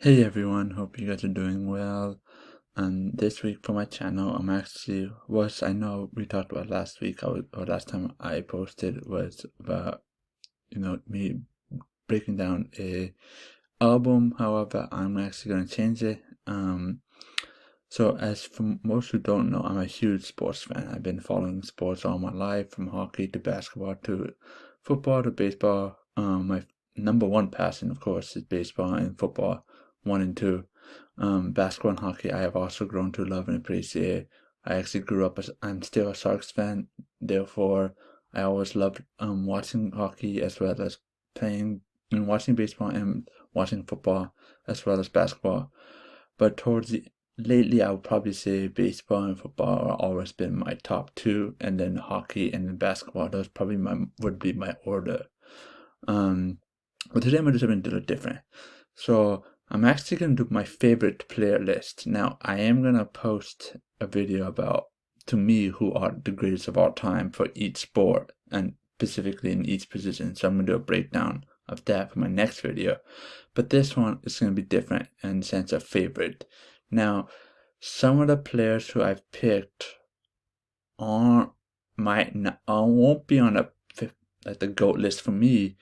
Hey everyone, hope you guys are doing well. And this week for my channel, I know we talked about last week, or last time I posted was about, me breaking down a album. However, I'm actually going to change it. So as for most who don't know, I'm a huge sports fan. I've been following sports all my life, from hockey to basketball to football to baseball. My number one passion, of course, is baseball and football, one and two. Basketball and hockey, I have also grown to love and appreciate. I actually grew up I'm still a Sharks fan, therefore I always loved watching hockey as well as playing and watching baseball and watching football as well as basketball. But lately, I would probably say baseball and football have always been my top two, and then hockey and then basketball. Those probably would be my order. Um, but today I'm gonna do something a little different. So I'm actually gonna do my favorite player list. Now I am gonna post a video about, to me, who are the greatest of all time for each sport and specifically in each position. So I'm gonna do a breakdown of that for my next video. But this one is gonna be different in the sense of favorite. Now, some of the players who I've picked won't be on the GOAT list for me,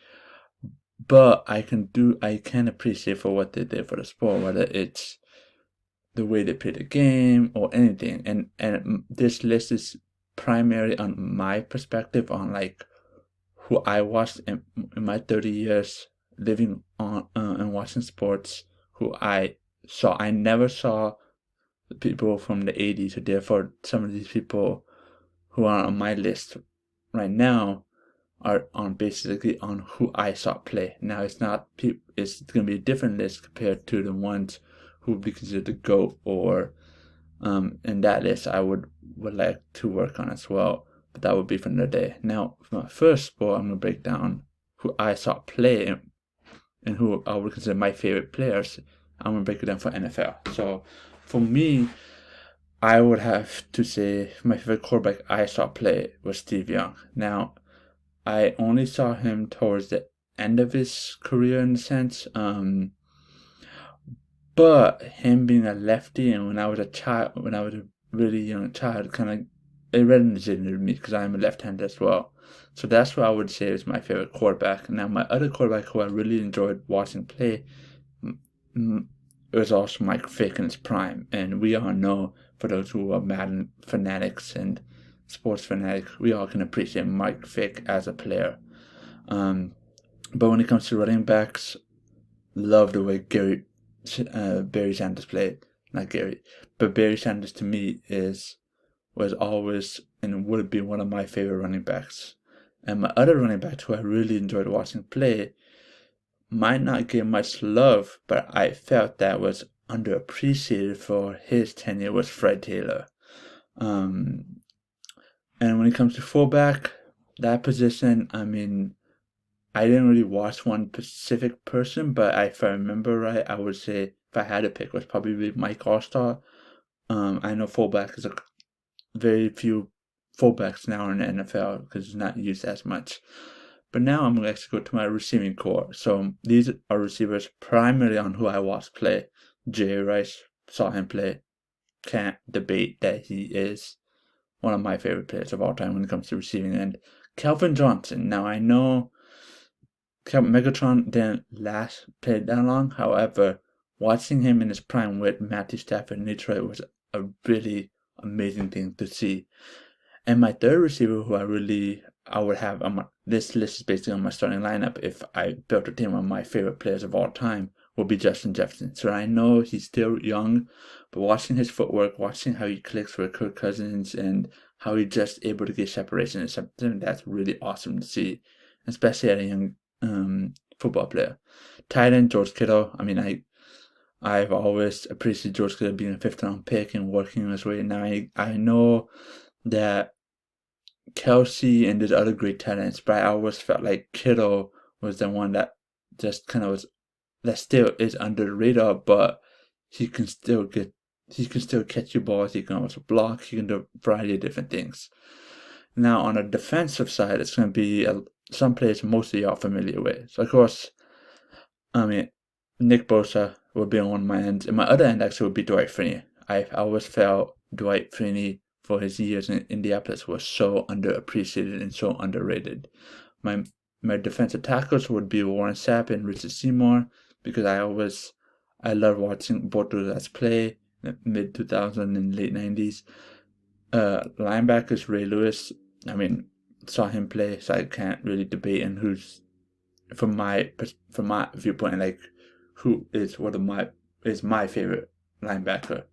but I can appreciate for what they did for the sport, whether it's the way they play the game or anything. And this list is primarily on my perspective on like who I watched in my 30 years living on and watching sports, who I saw. I never saw the people from the 80s, so therefore some of these people who are on my list right now are on basically on who I saw play. Now it's going to be a different list compared to the ones who would be considered the GOAT, or in that list I would like to work on as well, but that would be for another day. Now for my first sport, I'm going to break down who I saw play and who I would consider my favorite players. I'm going to break it down for NFL. So for me, I would have to say my favorite quarterback I saw play was Steve Young. Now, I only saw him towards the end of his career in a sense. But him being a lefty, and when I was a really young child, kind of it resonated with me because I'm a left-hander as well. So that's what I would say is my favorite quarterback. Now, my other quarterback who I really enjoyed watching play it was also Mike Vick in his prime, and we all know, for those who are Madden fanatics and sports fanatics, we all can appreciate Mike Vick as a player. But when it comes to running backs, love the way Barry Sanders played. Not Gary, but Barry Sanders to me was always and would be one of my favorite running backs. And my other running back who I really enjoyed watching play might not get much love, but I felt that was underappreciated for his tenure, was Fred Taylor. And when it comes to fullback, that position, I mean, I didn't really watch one specific person, but if I remember right, I would say if I had to pick, it was probably Mike Allstar. I know fullback is a very few fullbacks now in the NFL because it's not used as much. But now I'm going to actually go to my receiving core. So these are receivers primarily on who I watched play. Jerry Rice, saw him play. Can't debate that he is one of my favorite players of all time when it comes to receiving end. Calvin Johnson. Now I know Megatron didn't last play that long. However, watching him in his prime with Matthew Stafford in Detroit was a really amazing thing to see. And my third receiver, who I would have on this list is basically on my starting lineup if I built a team of my favorite players of all time, would be Justin Jefferson. So I know he's still young, but watching his footwork, watching how he clicks with Kirk Cousins, and how he's just able to get separation is something that's really awesome to see, especially at a young football player. Tight end George Kittle. I mean, I've always appreciated George Kittle being a fifth-round pick and working his way. Now I know that Kelsey and there's other great talents, but I always felt like Kittle was the one that just kind of was, that still is under the radar, but he can still catch your balls, he can also block, he can do a variety of different things. Now on the defensive side, it's going to be some players most of y'all familiar with. So of course, I mean, Nick Bosa, would be on one of my ends. And my other end actually would be Dwight Freeney. I always felt Dwight Freeney for his years in Indianapolis was so underappreciated and so underrated. My defensive tackles would be Warren Sapp and Richard Seymour, because I love watching both of those play in the mid 2000s and late 90s. Linebackers, Ray Lewis, I mean, saw him play, so I can't really debate on who's, from my viewpoint, like, who is my favorite linebacker.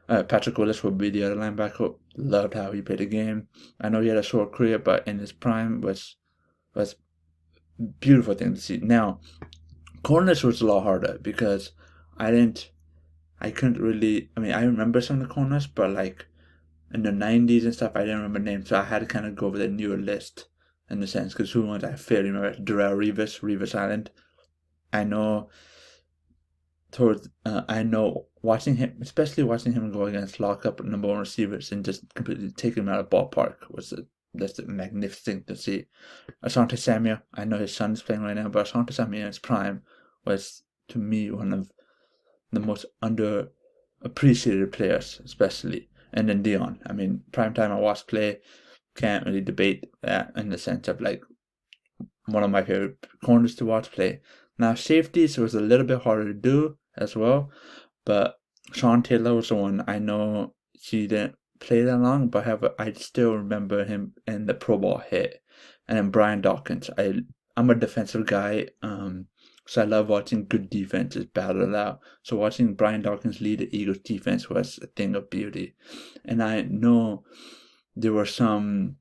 Patrick Willis would be the other linebacker. Loved how he played the game. I know he had a short career, but in his prime was beautiful thing to see. Now, corners was a lot harder because I couldn't really, I mean, I remember some of the corners, but like in the 90s and stuff, I didn't remember names, so I had to kind of go with a newer list in the sense, because who ones I fairly remember: Darrelle Revis Island. I know watching him, especially watching him go against lockup number one receivers and just completely take him out of the ballpark was that's a magnificent to see. Asante Samuel, I know his son's playing right now, but Asante Samuel in his prime was, to me, one of the most underappreciated players, especially. And then Dion. I mean, primetime I watched play, can't really debate that in the sense of like one of my favorite corners to watch play. Now, safeties was a little bit harder to do as well, but Sean Taylor was the one. I know she didn't play that long, but however, I still remember him in the Pro Bowl hit. And then Brian Dawkins. I'm a defensive guy, so I love watching good defenses battle it out. So watching Brian Dawkins lead the Eagles defense was a thing of beauty. And I know there were some.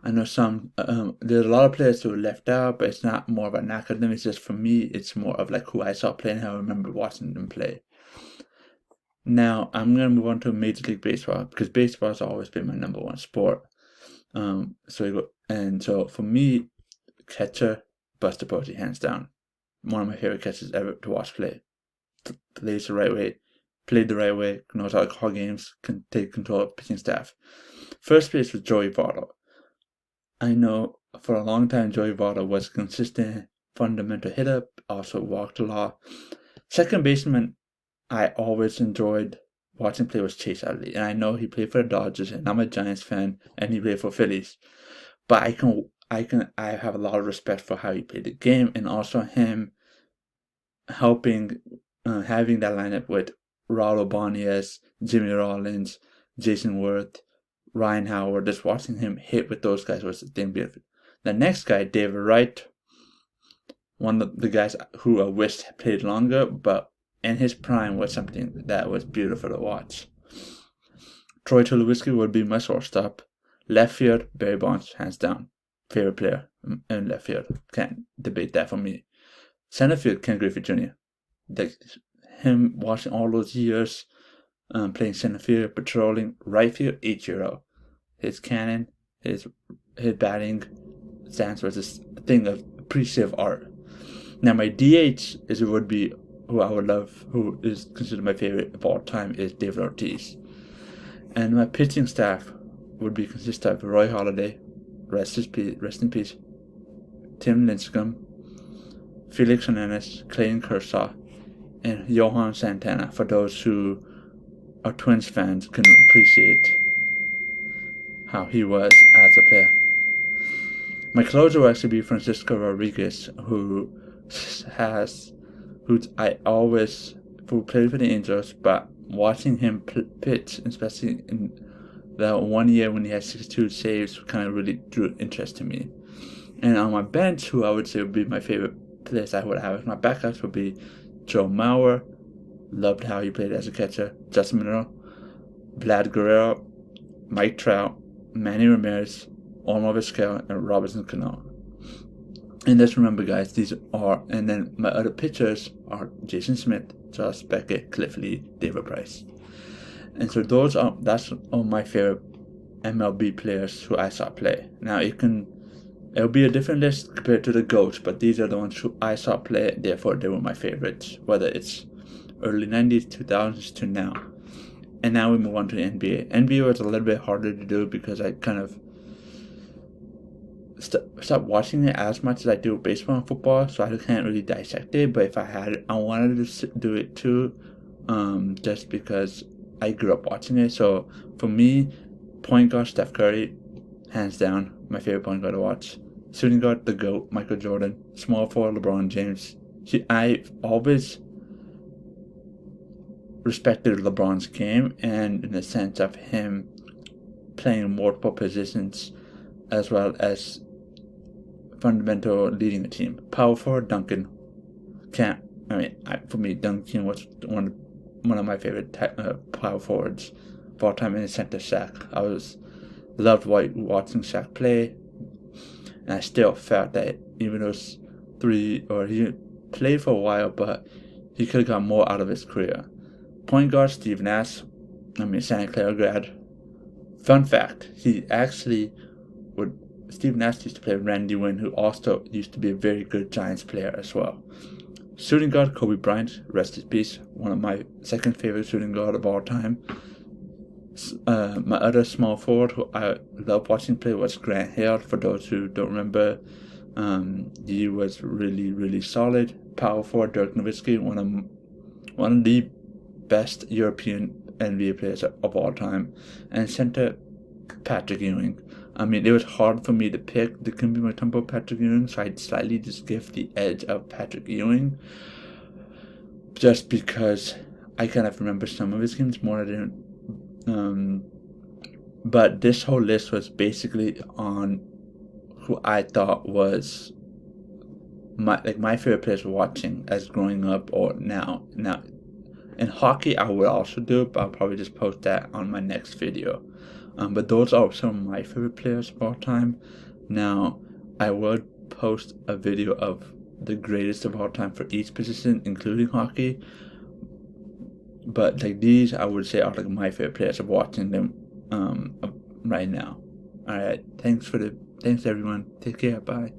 There's a lot of players who were left out, but it's not more of an academic. It's just, for me, it's more of like who I saw play and how I remember watching them play. Now, I'm going to move on to Major League Baseball, because baseball has always been my number one sport. So for me, catcher, Buster Posey, hands down. One of my favorite catchers ever to watch play. Plays the right way, played the right way, knows how to call games, can take control of pitching staff. First base was Joey Votto. I know for a long time Joey Votto was a consistent fundamental hitter, also walked a lot. Second baseman I always enjoyed watching play was Chase Utley, and I know he played for the Dodgers, and I'm a Giants fan, and he played for Phillies. But I have a lot of respect for how he played the game, and also him helping, having that lineup with Raul Ibanez, Jimmy Rollins, Jason Worth, Ryan Howard. Just watching him hit with those guys was the thing beautiful. The next guy, David Wright, one of the guys who I wished played longer, but in his prime was something that was beautiful to watch. Troy Tulowitzki would be my shortstop. Left field, Barry Bonds, hands down. Favorite player in left field. Can't debate that for me. Center field, Ken Griffey Jr. Him watching all those years, playing center field, patrolling. Right field, Ichiro. His cannon, his batting stance was a thing of appreciative art. Now my DH would be who I would love, who is considered my favorite of all time, is David Ortiz. And my pitching staff would be consist of Roy Halladay, rest in peace, Tim Lincecum, Felix Hernandez, Clayton Kershaw, and Johan Santana, for those who are Twins fans can appreciate how he was as a player. My closer will actually be Francisco Rodriguez, who played for the Angels, but watching him pitch, especially in the 1 year when he had 62 saves, kind of really drew interest to me. And on my bench, who I would say would be my favorite players I would have as my backups would be Joe Mauer, loved how he played as a catcher, Justin Monroe, Vlad Guerrero, Mike Trout, Manny Ramirez, Omar Vizquel, and Robinson Cano. And just remember, guys, and then my other pitchers are Jason Smith, Josh Beckett, Cliff Lee, David Price. And so that's all my favorite MLB players who I saw play. Now it'll be a different list compared to the GOATs, but these are the ones who I saw play, therefore they were my favorites, whether it's early 90s, 2000s to now. And now we move on to the NBA. NBA was a little bit harder to do because I kind of stop watching it as much as I do baseball and football, so I can't really dissect it. But if I had it, I wanted to do it too, just because I grew up watching it. So for me, point guard Steph Curry, hands down, my favorite point guard to watch. Shooting guard, the GOAT, Michael Jordan. Small forward, LeBron James. I've always respected LeBron's game, and in the sense of him playing multiple positions as well as fundamental leading a team. Power forward, Duncan. For me, Duncan was one of my favorite power forwards of all time, in the center, Shaq. Loved watching Shaq play, and I still felt that even though he played for a while, but he could have got more out of his career. Point guard Steve Nash, Santa Clara grad. Fun fact, Steve Nash used to play with Randy Wynn, who also used to be a very good Giants player as well. Shooting guard Kobe Bryant, rest in peace, one of my second favorite shooting guard of all time. My other small forward who I love watching play was Grant Hill. For those who don't remember, he was really, really solid. Power forward Dirk Nowitzki, one of the best European NBA players of all time. And center Patrick Ewing. It was hard for me to pick the Dikembe Mutombo Patrick Ewing, so I'd slightly just give the edge of Patrick Ewing, just because I kind of remember some of his games more than. But this whole list was basically on who I thought was my favorite players watching as growing up or now. Now, in hockey, I would also do it, but I'll probably just post that on my next video. But those are some of my favorite players of all time. Now, I would post a video of the greatest of all time for each position, including hockey. But these, I would say, are my favorite players of watching them right now. All right, thanks everyone. Take care. Bye.